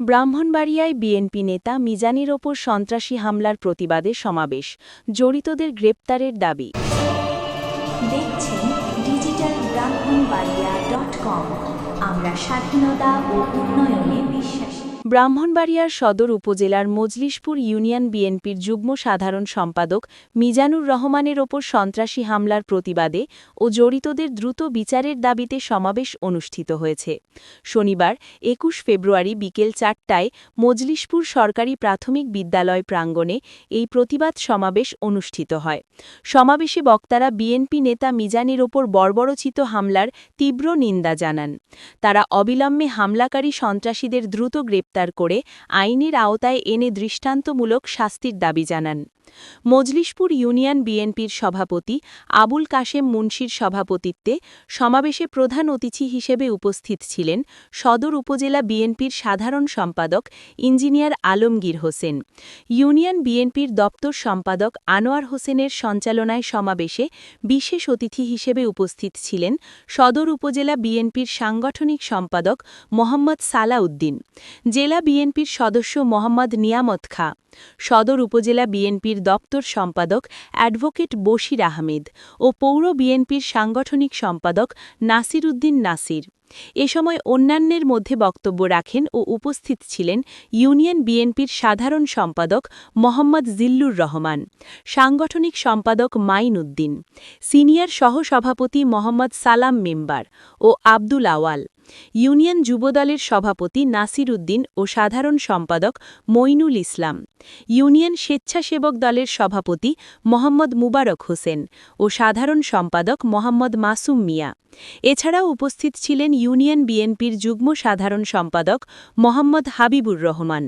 ব্রাহ্মণবাড়িয়ায় BNP নেতা মিজানের ওপর সন্ত্রাসী হামলার প্রতিবাদে সমাবেশ, জড়িতদের গ্রেপ্তারের দাবি। দেখছেন ডিজিটাল ব্রাহ্মণবাড়িয়া.com। আমরা স্বাধীনতা ও উন্নয়নে বিশ্বাসী। ব্রাহ্মণবাড়িয়ার সদর উপজেলার মজলিশপুর ইউনিয়ন বিএনপির যুগ্ম সাধারণ সম্পাদক মিজানুর রহমানের ওপর সন্ত্রাসী হামলার প্রতিবাদে ও জড়িতদের দ্রুত বিচারের দাবিতে সমাবেশ অনুষ্ঠিত হয়েছে। শনিবার ২১ ফেব্রুয়ারি বিকেল ৪টায় মজলিশপুর সরকারি প্রাথমিক বিদ্যালয় প্রাঙ্গণে এই প্রতিবাদ সমাবেশ অনুষ্ঠিত হয়। সমাবেশে বক্তারা বিএনপি নেতা মিজানের ওপর বর্বরোচিত হামলার তীব্র নিন্দা জানান। তারা অবিলম্বে হামলাকারী সন্ত্রাসীদের দ্রুত গ্রেপ্তার করে আইনের আওতায় এনে দৃষ্টান্তমূলক শাস্তির দাবি জানান। মজলিশপুর ইউনিয়ন বিএনপির সভাপতি আবুল কাশেম মুন্সির সভাপতিত্বে সমাবেশে প্রধান অতিথি হিসেবে উপস্থিত ছিলেন সদর উপজেলা বিএনপির সাধারণ সম্পাদক ইঞ্জিনিয়ার আলমগীর হোসেন। ইউনিয়ন বিএনপির দপ্তর সম্পাদক আনোয়ার হোসেনের সঞ্চালনায় সমাবেশে বিশেষ অতিথি হিসেবে উপস্থিত ছিলেন সদর উপজেলা বিএনপির সাংগঠনিক সম্পাদক মোহাম্মদ সালাউদ্দিন, জেলা বিএনপির সদস্য মোহাম্মদ নিয়ামত খা, সদর উপজেলা বিএনপির দপ্তর সম্পাদক অ্যাডভোকেট বশির আহমেদ ও পৌর বিএনপির সাংগঠনিক সম্পাদক নাসির উদ্দিন নাসির। এ সময় অন্যান্যের মধ্যে বক্তব্য রাখেন ও উপস্থিত ছিলেন ইউনিয়ন বিএনপির সাধারণ সম্পাদক মোহাম্মদ জিল্লুর রহমান, সাংগঠনিক সম্পাদক মাইন উদ্দিন, সিনিয়র সহসভাপতি মোহাম্মদ সালাম মেম্বার ও আব্দুল আওয়াল, ইউনিয়ন যুবদলের সভাপতি নাসির উদ্দিন ও সাধারণ সম্পাদক মইনুল ইসলাম, ইউনিয়ন স্বেচ্ছাসেবক দলের সভাপতি মোহাম্মদ মুবারক হোসেন ও সাধারণ সম্পাদক মোহাম্মদ মাসুম মিয়া। এছাড়াও উপস্থিত ছিলেন ইউনিয়ন বিএনপির যুগ্ম সাধারণ সম্পাদক Mohammad Habibur Rahman,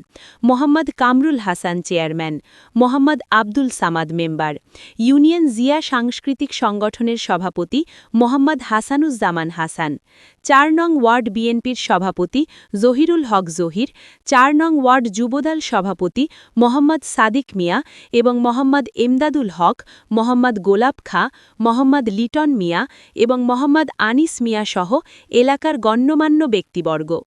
Mohammad Kamrul Hasan chairman, Mohammad Abdul Samad member, union Zia সাংস্কৃতিক সংগঠনের সভাপতি মোহাম্মদ হাসানুজ্জামান হাসান, ৪ নং ওয়ার্ড বিএনপির সভাপতি জহিরুল হক জহির, ৪ নং ওয়ার্ড যুবদল সভাপতি মোহাম্মদ সাদিক মিয়া এবং মোহাম্মদ এমদাদুল হক, মোহাম্মদ গোলাপ খা, মোহাম্মদ লিটন মিয়া এবং মোহাম্মদ আনিস মিয়া সহ এলাকার গণ্যমান্য ব্যক্তিবর্গ।